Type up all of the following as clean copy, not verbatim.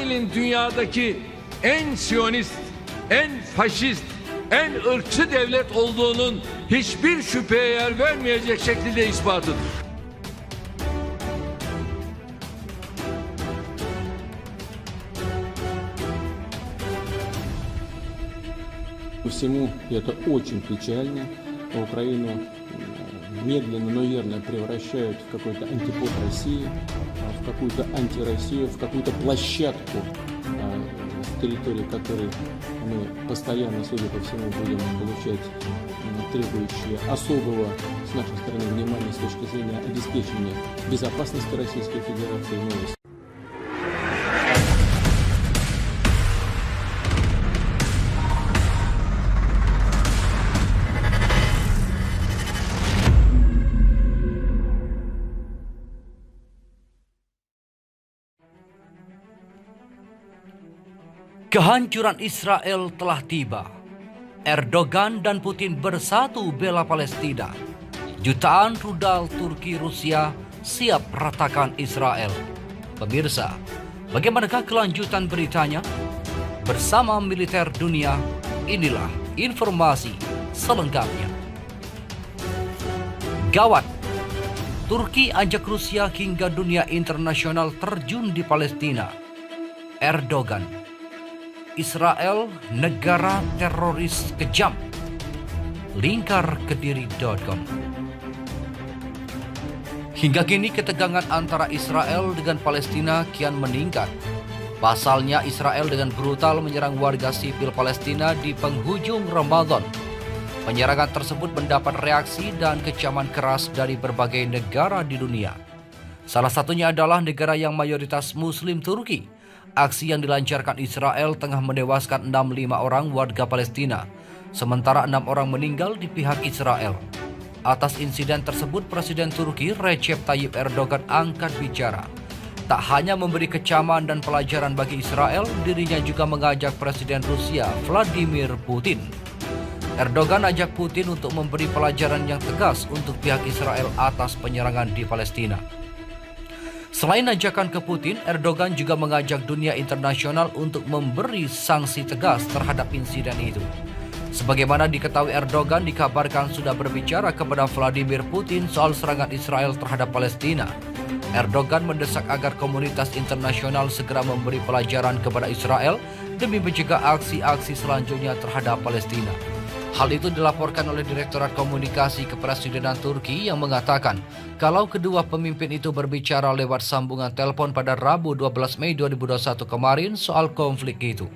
İsrail'in dünyadaki en Siyonist, en faşist, en ırkçı devlet olduğunun hiçbir şüpheye yer vermeyecek şekilde ispatıdır. Всему это очень печально. Украину медленно, но верно превращают в какой-то антипод России, в какую-то антироссию, в какую-то площадку, с территории которой мы постоянно, судя по всему, будем получать требующие особого с нашей стороны внимания с точки зрения обеспечения безопасности Российской Федерации. Kehancuran Israel telah tiba. Erdogan dan Putin bersatu bela Palestina. Jutaan rudal Turki Rusia siap ratakan Israel. Pemirsa, bagaimanakah kelanjutan beritanya? Bersama Militer Dunia, inilah informasi selengkapnya. Gawat, Turki ajak Rusia hingga dunia internasional terjun di Palestina. Erdogan, Israel negara teroris kejam. Lingkarkediri.com. Hingga kini ketegangan antara Israel dengan Palestina kian meningkat. Pasalnya Israel dengan brutal menyerang warga sipil Palestina di penghujung Ramadan. Penyerangan tersebut mendapat reaksi dan kecaman keras dari berbagai negara di dunia. Salah satunya adalah negara yang mayoritas Muslim, Turki. Aksi yang dilancarkan Israel tengah menewaskan 65 orang warga Palestina, sementara 6 orang meninggal di pihak Israel. Atas insiden tersebut, Presiden Turki Recep Tayyip Erdogan angkat bicara. Tak hanya memberi kecaman dan pelajaran bagi Israel, dirinya juga mengajak Presiden Rusia Vladimir Putin. Erdogan ajak Putin untuk memberi pelajaran yang tegas untuk pihak Israel atas penyerangan di Palestina. Selain ajakan ke Putin, Erdogan juga mengajak dunia internasional untuk memberi sanksi tegas terhadap insiden itu. Sebagaimana diketahui, Erdogan dikabarkan sudah berbicara kepada Vladimir Putin soal serangan Israel terhadap Palestina. Erdogan mendesak agar komunitas internasional segera memberi pelajaran kepada Israel demi mencegah aksi-aksi selanjutnya terhadap Palestina. Hal itu dilaporkan oleh Direktorat Komunikasi Kepresidenan Turki yang mengatakan kalau kedua pemimpin itu berbicara lewat sambungan telepon pada Rabu 12 Mei 2021 kemarin soal konflik itu.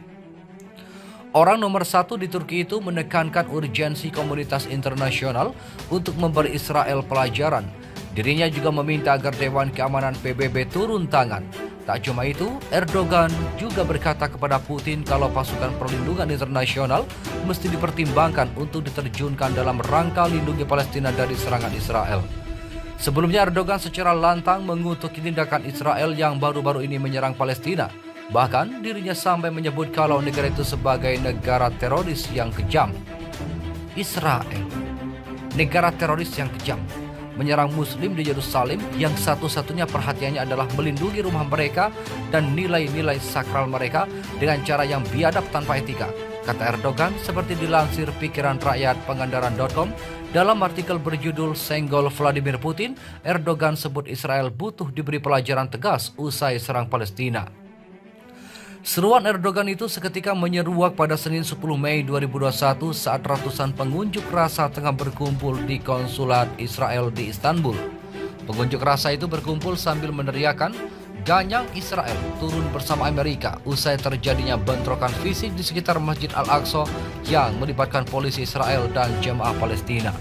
Orang nomor satu di Turki itu menekankan urgensi komunitas internasional untuk memberi Israel pelajaran. Dirinya juga meminta agar Dewan Keamanan PBB turun tangan. Tak cuma itu, Erdogan juga berkata kepada Putin kalau pasukan perlindungan internasional mesti dipertimbangkan untuk diterjunkan dalam rangka lindungi Palestina dari serangan Israel. Sebelumnya Erdogan secara lantang mengutuk tindakan Israel yang baru-baru ini menyerang Palestina. Bahkan dirinya sampai menyebut kalau negara itu sebagai negara teroris yang kejam. Israel, negara teroris yang kejam, menyerang Muslim di Yerusalem yang satu-satunya perhatiannya adalah melindungi rumah mereka dan nilai-nilai sakral mereka dengan cara yang biadab tanpa etika, kata Erdogan seperti dilansir Pikiran Rakyat Pangandaran.com dalam artikel berjudul Senggol Vladimir Putin. Erdogan sebut Israel butuh diberi pelajaran tegas usai serang Palestina. Seruan Erdogan itu seketika menyeruak pada Senin 10 Mei 2021 saat ratusan pengunjuk rasa tengah berkumpul di konsulat Israel di Istanbul. Pengunjuk rasa itu berkumpul sambil meneriakan, "Ganyang Israel turun bersama Amerika," usai terjadinya bentrokan fisik di sekitar Masjid Al-Aqsa yang melibatkan polisi Israel dan jemaah Palestina.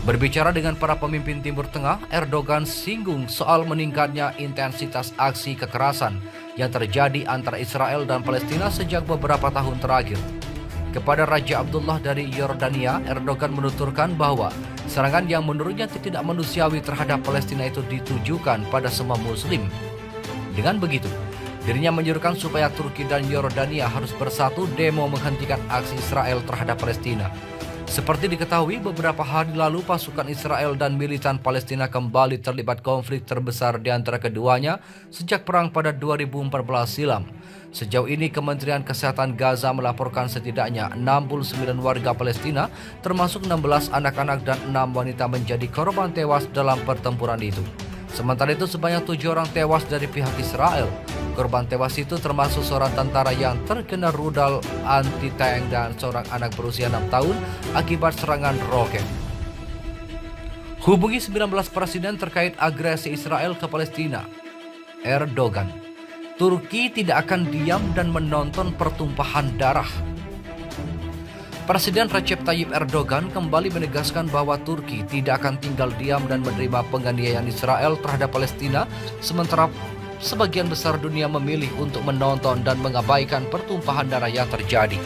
Berbicara dengan para pemimpin Timur Tengah, Erdogan singgung soal meningkatnya intensitas aksi kekerasan yang terjadi antara Israel dan Palestina sejak beberapa tahun terakhir. Kepada Raja Abdullah dari Yordania, Erdogan menuturkan bahwa serangan yang menurutnya tidak manusiawi terhadap Palestina itu ditujukan pada semua Muslim. Dengan begitu, dirinya menyuruhkan supaya Turki dan Yordania harus bersatu demo menghentikan aksi Israel terhadap Palestina. Seperti diketahui, beberapa hari lalu pasukan Israel dan militan Palestina kembali terlibat konflik terbesar di antara keduanya sejak perang pada 2014 silam. Sejauh ini Kementerian Kesehatan Gaza melaporkan setidaknya 69 warga Palestina, termasuk 16 anak-anak dan 6 wanita menjadi korban tewas dalam pertempuran itu. Sementara itu sebanyak 7 orang tewas dari pihak Israel. Korban tewas itu termasuk seorang tentara yang terkena rudal anti-tank dan seorang anak berusia 6 tahun akibat serangan roket. Hubungi 19 presiden terkait agresi Israel ke Palestina. Erdogan. Turki tidak akan diam dan menonton pertumpahan darah. Presiden Recep Tayyip Erdogan kembali menegaskan bahwa Turki tidak akan tinggal diam dan menerima penganiayaan Israel terhadap Palestina, sementara sebagian besar dunia memilih untuk menonton dan mengabaikan pertumpahan darah yang terjadi.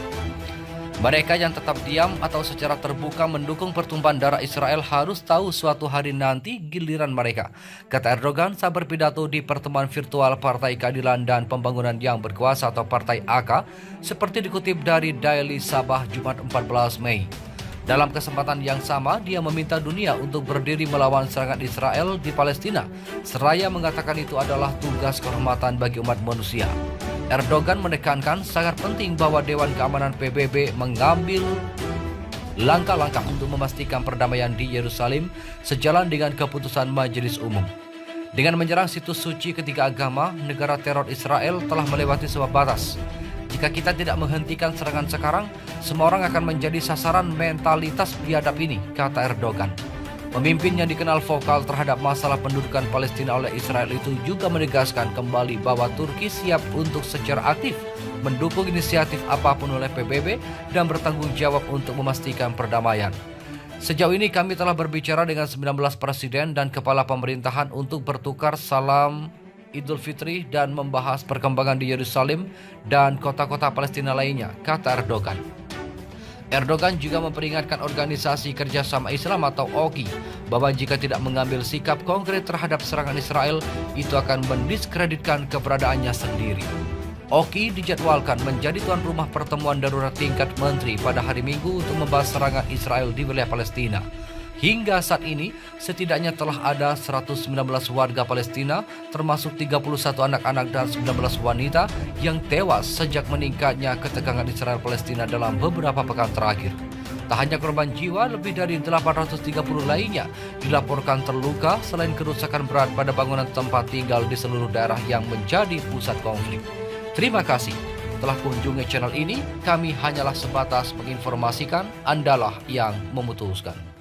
Mereka yang tetap diam atau secara terbuka mendukung pertumpahan darah Israel harus tahu suatu hari nanti giliran mereka, kata Erdogan saat berpidato di pertemuan virtual Partai Keadilan dan Pembangunan yang berkuasa atau Partai AK, seperti dikutip dari Daily Sabah Jumat 14 Mei. Dalam kesempatan yang sama, dia meminta dunia untuk berdiri melawan serangan Israel di Palestina, seraya mengatakan itu adalah tugas kehormatan bagi umat manusia. Erdogan menekankan sangat penting bahwa Dewan Keamanan PBB mengambil langkah-langkah untuk memastikan perdamaian di Yerusalem sejalan dengan keputusan Majelis Umum. Dengan menyerang situs suci ketiga agama, negara teror Israel telah melewati sebuah batas. Jika kita tidak menghentikan serangan sekarang, semua orang akan menjadi sasaran mentalitas biadab ini, kata Erdogan. Pemimpin yang dikenal vokal terhadap masalah pendudukan Palestina oleh Israel itu juga menegaskan kembali bahwa Turki siap untuk secara aktif mendukung inisiatif apapun oleh PBB dan bertanggung jawab untuk memastikan perdamaian. Sejauh ini kami telah berbicara dengan 19 presiden dan kepala pemerintahan untuk bertukar salam Idul Fitri dan membahas perkembangan di Yerusalem dan kota-kota Palestina lainnya, kata Erdogan. Erdogan juga memperingatkan Organisasi Kerjasama Islam atau OKI bahwa jika tidak mengambil sikap konkret terhadap serangan Israel, itu akan mendiskreditkan keberadaannya sendiri. OKI dijadwalkan menjadi tuan rumah pertemuan darurat tingkat menteri pada hari Minggu untuk membahas serangan Israel di wilayah Palestina. Hingga saat ini, setidaknya telah ada 119 warga Palestina, termasuk 31 anak-anak dan 19 wanita yang tewas sejak meningkatnya ketegangan Israel-Palestina dalam beberapa pekan terakhir. Tak hanya korban jiwa, lebih dari 830 lainnya dilaporkan terluka selain kerusakan berat pada bangunan tempat tinggal di seluruh daerah yang menjadi pusat konflik. Terima kasih telah kunjungi channel ini. Kami hanyalah sebatas menginformasikan, Andalah yang memutuskan.